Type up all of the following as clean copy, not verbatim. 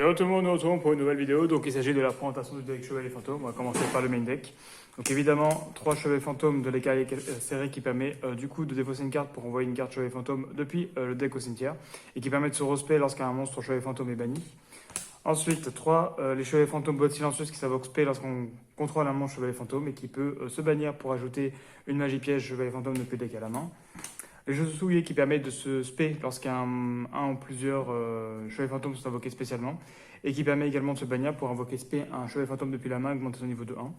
Hello tout le monde, nous nous retrouvons pour une nouvelle vidéo. Donc il s'agit de la présentation du deck Chevalier Fantôme. On va commencer par le main deck. Donc évidemment, 3 Chevaliers Fantômes de l'écaille serré qui permet du coup de défausser une carte pour envoyer une carte Chevalier Fantôme depuis le deck au cimetière et qui permet de se respect lorsqu'un monstre Chevalier Fantôme est banni. Ensuite, 3 les Chevaliers Fantômes botte silencieuse qui savent XP lorsqu'on contrôle un monstre Chevalier Fantôme et qui peut se bannir pour ajouter une magie piège Chevalier Fantôme depuis le deck à la main. Les jeux de souillés qui permettent de se spé lorsqu'un ou plusieurs chevaliers fantômes sont invoqués spécialement et qui permet également de se bannir pour invoquer spé un chevalier fantôme depuis la main augmenté au niveau de 1.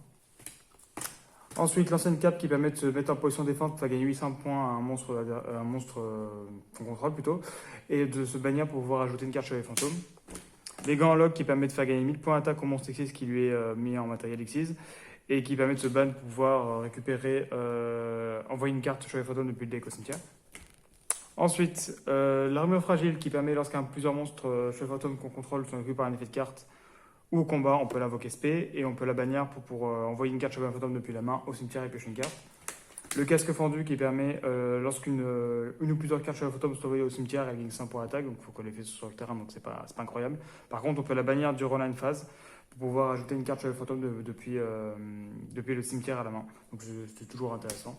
Ensuite, l'ancienne cape qui permet de se mettre en position défense pour gagner 800 points à un monstre qu'on contrôle plutôt et de se bannir pour pouvoir ajouter une carte chevalier fantôme. Les gants en log qui permettent de faire gagner 1000 points d'attaque au monstre Xyz qui lui est mis en matériel Xyz et qui permet de se ban pour pouvoir récupérer, envoyer une carte chevalier fantôme depuis le deck au cimetière. Ensuite, l'armure fragile qui permet lorsqu'un plusieurs monstres chevalier fantôme qu'on contrôle sont vaincus par un effet de carte ou au combat, on peut l'invoquer SP et on peut la bannir pour envoyer une carte chevalier fantôme depuis la main au cimetière et piocher une carte. Le casque fendu qui permet lorsqu'une une ou plusieurs cartes chevalier fantôme sont envoyées au cimetière, elle gagne 5 points d'attaque, donc il faut que l'effet soit sur le terrain, donc c'est pas incroyable. Par contre, on peut la bannir durant la phase pour pouvoir ajouter une carte chevalier fantôme depuis le cimetière à la main, donc c'est toujours intéressant.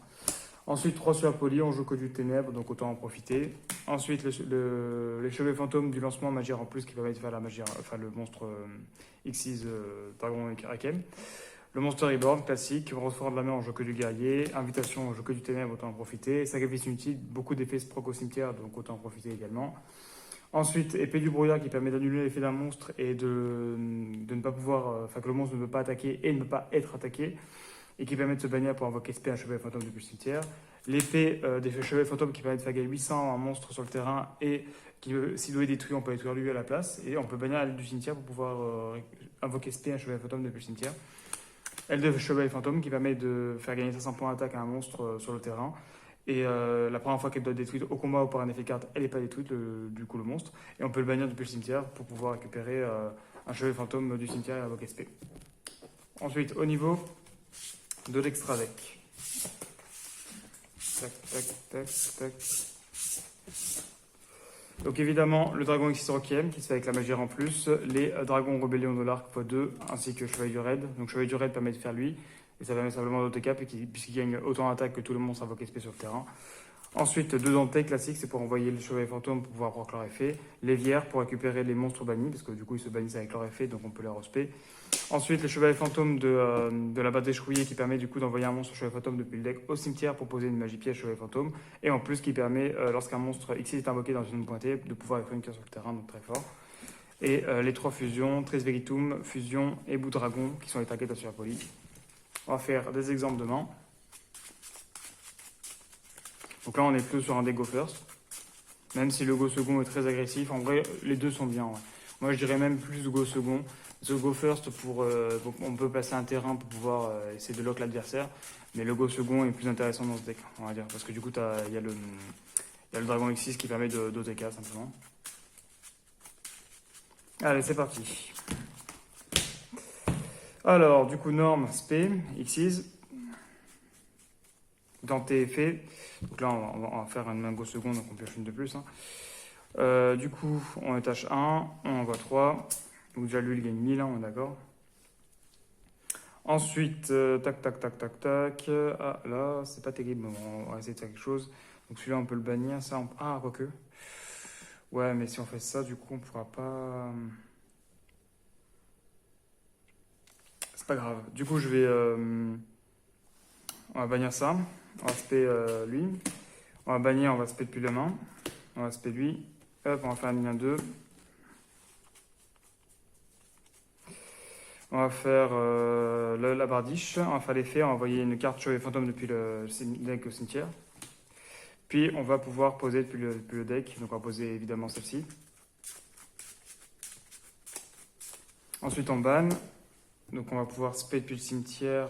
Ensuite, 3 sur poli, on joue que du ténèbres, donc autant en profiter. Ensuite, les cheveux fantômes du lancement magie en plus qui permet de faire la magie, enfin le monstre Xyz Dragon Rakem. Le monstre Reborn classique, renfort de la main en jeu que du guerrier. Invitation en jeu que du ténèbres, autant en profiter. Sacrifice inutile, beaucoup d'effets proc au cimetière, donc autant en profiter également. Ensuite, épée du brouillard qui permet d'annuler l'effet d'un monstre et de ne pas pouvoir, enfin que le monstre ne peut pas attaquer et ne peut pas être attaqué, et qui permet de se bannir pour invoquer SP un chevalier fantôme depuis le cimetière. L'épée des chevaliers fantômes qui permet de faire gagner 800 à un monstre sur le terrain et qui, s'il doit être détruit, on peut détruire lui à la place. Et on peut bannir l'aile du cimetière pour pouvoir invoquer SP un chevalier fantôme depuis le cimetière. Aile de chevalier fantôme qui permet de faire gagner 500 points d'attaque à un monstre sur le terrain. Et la première fois qu'elle doit être détruite au combat ou par un effet de carte, elle n'est pas détruite, du coup le monstre. Et on peut le bannir depuis le cimetière pour pouvoir récupérer un chevalier fantôme du cimetière et invoquer SP. Ensuite, au niveau de l'extra deck. Tac, tac, tac, tac. Donc évidemment, le dragon Xyz Requiem qui se fait avec la magie en plus, les dragons rébellion de l'arc x2, ainsi que chevalier du raid. Donc chevalier du raid permet de faire lui, et ça permet simplement d'autocap puisqu'il gagne autant d'attaque que tout le monstre invoqué SP sur le terrain. Ensuite, 2 dentés classiques, c'est pour envoyer les chevaliers fantômes pour pouvoir proc leur effet. L'évière pour récupérer les monstres bannis, parce que du coup ils se bannissent avec leur effet, donc on peut les respect. Ensuite, les chevaliers fantômes de la batte échouillée qui permet du coup d'envoyer un monstre chevalier fantôme depuis le deck au cimetière pour poser une magie piège chevalier fantôme. Et en plus qui permet, lorsqu'un monstre X est invoqué dans une zone pointée, de pouvoir faire une carte sur le terrain, donc très fort. Et les 3 fusions, Tris Veritum, Fusion et Bout Dragon, qui sont les targets à Surpoli. On va faire des exemples demain. Donc là, on est plus sur un deck Go First. Même si le Go Second est très agressif, en vrai, les deux sont bien. Ouais. Moi, je dirais même plus Go Second. The Go First, on peut passer un terrain pour pouvoir essayer de lock l'adversaire. Mais le Go Second est plus intéressant dans ce deck, on va dire. Parce que du coup, il y a le Dragon X6 qui permet d'OTK simplement. Allez, c'est parti. Alors, du coup, norme, SP, Xyz. Denté est fait. Donc là, on va faire une main Go Second, donc on pioche une de plus. Hein. Du coup, on étage 1, on envoie 3. Donc déjà, lui, il gagne 1000, on est d'accord. Ensuite, tac, tac, tac, tac, tac. Ah, là, c'est pas terrible, mais on va essayer de faire quelque chose. Donc celui-là, on peut le bannir. Ça, ah, quoique. Ouais, mais si on fait ça, du coup, on pourra pas... C'est pas grave. Du coup, on va bannir ça. On va spé lui. On va bannir, on va spé depuis la main. On va spé lui. Hop, on va faire un ligne 2. On va faire la bardiche, on va faire l'effet, on va envoyer une carte chevalier fantôme depuis le deck au cimetière. Puis on va pouvoir poser depuis le deck, donc on va poser évidemment celle-ci. Ensuite on banne, donc on va pouvoir spé depuis le cimetière.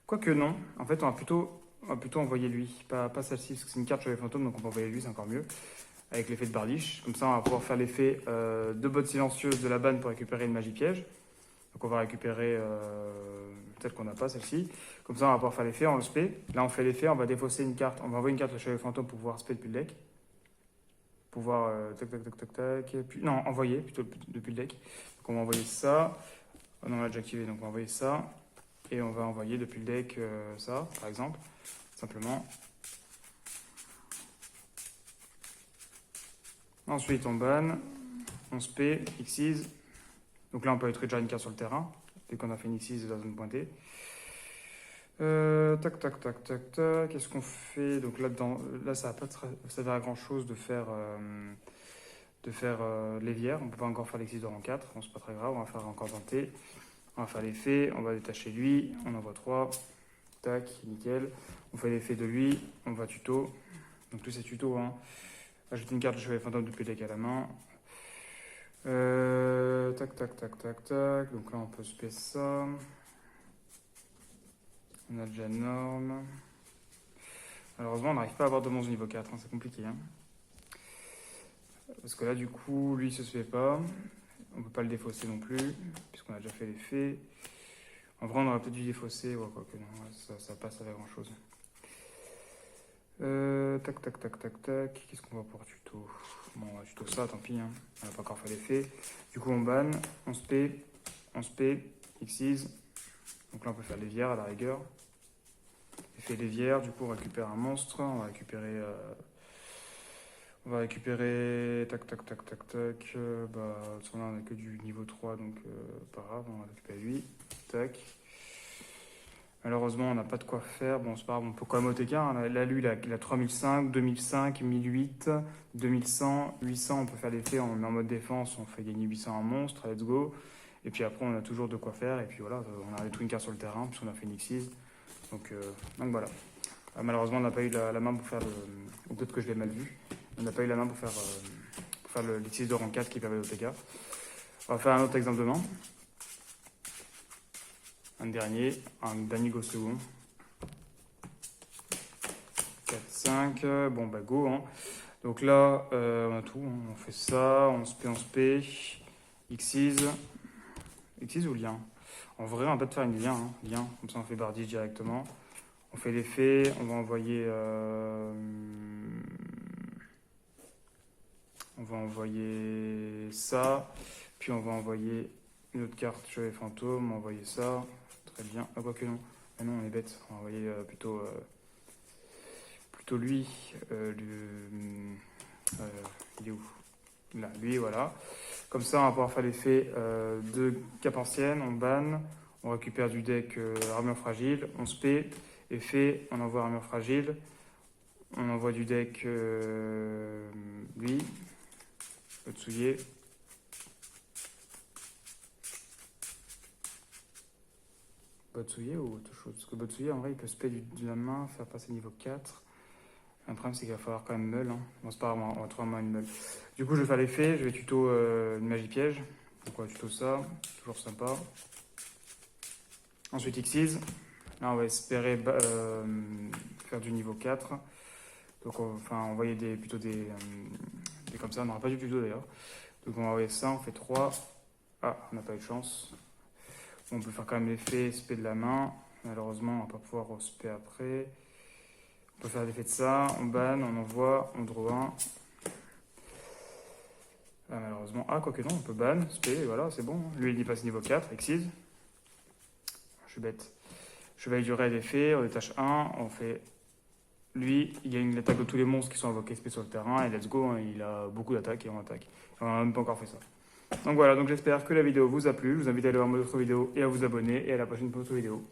Quoique non, en fait on va plutôt envoyer lui, pas celle-ci, parce que c'est une carte chevalier fantôme, donc on va envoyer lui, c'est encore mieux. Avec l'effet de bardiche. Comme ça, on va pouvoir faire l'effet de botte silencieuse de la banne pour récupérer une magie piège. Donc on va récupérer peut-être qu'on n'a pas celle-ci. Comme ça, on va pouvoir faire l'effet, on le spé. Là, on fait l'effet, on va défausser une carte, on va envoyer une carte au chevalier fantôme pour pouvoir spé depuis le deck. pouvoir tac tac tac tac tac. Puis, non, envoyer plutôt depuis le deck. Donc on va envoyer ça. Oh non, on l'a déjà activé, donc on va envoyer ça. Et on va envoyer depuis le deck ça, par exemple. Simplement. Ensuite, on banne. On spé, Xyz. Donc là, on peut être déjà une carte sur le terrain. Dès qu'on a fait une Xyz de la zone pointée. Tac, tac, tac, tac, tac. Qu'est-ce qu'on fait? Donc là, ça va pas servir à grand chose de faire l'évière. On peut pas encore faire l'Xyz de rang 4. Bon, c'est pas très grave. On va faire encore tenter. On va faire l'effet. On va détacher lui. On envoie 3. Tac, nickel. On fait l'effet de lui. On va tuto. Donc tous ces tutos, hein. Ajouter une carte de chevalier fantôme depuis le deck à la main. Tac, tac, tac, tac, tac. Donc là, on peut spé ça. On a déjà norme. Malheureusement, on n'arrive pas à avoir de monstre niveau 4. Hein, c'est compliqué. Hein. Parce que là, du coup, lui, il se fait pas. On peut pas le défausser non plus, puisqu'on a déjà fait l'effet. En vrai, on aurait peut-être dû défausser. Ouais, quoi que non, ça passe avec grand chose. Tac, tac, tac, tac, tac. Qu'est-ce qu'on va pour tuto? Bon, on va tuto ça, tant pis. Hein. On n'a pas encore fait l'effet. Du coup, on banne, on spé, Xyz. Donc là, on peut faire l'évière à la rigueur. Effet l'évière, du coup, on récupère un monstre. On va récupérer. Tac, tac, tac, tac, tac. Bah, là, on n'a que du niveau 3, donc pas grave. On va récupérer lui. Tac. Malheureusement, on n'a pas de quoi faire. Bon, c'est pas grave, on peut quand même OTK. Hein. Là, lui, il a 3005, 2005, 1008, 2100, 800. On peut faire l'effet, on met en mode défense, on fait gagner 800 à un monstre, let's go. Et puis après, on a toujours de quoi faire. Et puis voilà, on a les twin cards sur le terrain, puisqu'on a fait une Xyz. Donc voilà. Malheureusement, on n'a pas eu la main pour faire le. Ou peut-être que je l'ai mal vu. On n'a pas eu la main pour faire le Xyz de rang 4 qui permet d'OTK. On va faire un autre exemple de main. Un dernier go second. 4, 5, bon bah go. Hein. Donc là, on a tout, hein. On fait ça, on spé, Xyz ou lien. En vrai, on va peut-être faire une lien, comme ça on fait Bardi directement. On fait l'effet, on va envoyer ça, puis on va envoyer une autre carte chevalier fantôme, on va envoyer ça. Très bien. Ah, quoi que non. Ah non, on est bête. On va envoyer plutôt lui. Il est où? Là, lui, voilà. Comme ça, on va pouvoir faire l'effet de cap ancienne. On banne. On récupère du deck armure fragile. On spé. Effet, on envoie armure fragile. On envoie du deck lui. Otsuye. Botsuye ou autre chose? Parce que Botsuye, en vrai, il peut spé de la main, faire passer niveau 4. Le problème, c'est qu'il va falloir quand même meule. Hein. Bon, c'est pas grave, on va trouver un moyen de meule. Du coup, je vais faire l'effet. Je vais tuto une magie piège. Donc, on va tuto ça. Toujours sympa. Ensuite, Xyz. Là, on va espérer faire du niveau 4. Donc, on va envoyer plutôt des comme ça. On n'aura pas du tuto d'ailleurs. Donc, on va envoyer ça. On fait 3. Ah, on n'a pas eu de chance. On peut faire quand même l'effet spé de la main. Malheureusement, on va pas pouvoir spé après. On peut faire l'effet de ça. On banne, on envoie, on draw 1. Ah, malheureusement. Ah, quoique non, on peut ban, spé, voilà, c'est bon. Lui, il passe niveau 4, Xyz. Je suis bête. Chevalier du raid est fait, on détache 1, on fait. Lui, il gagne l'attaque de tous les monstres qui sont invoqués spé sur le terrain, et let's go, hein, il a beaucoup d'attaques et on attaque. On n'a même pas encore fait ça. Donc voilà, donc j'espère que la vidéo vous a plu. Je vous invite à aller voir mes autres vidéos et à vous abonner. Et à la prochaine pour une autre vidéo.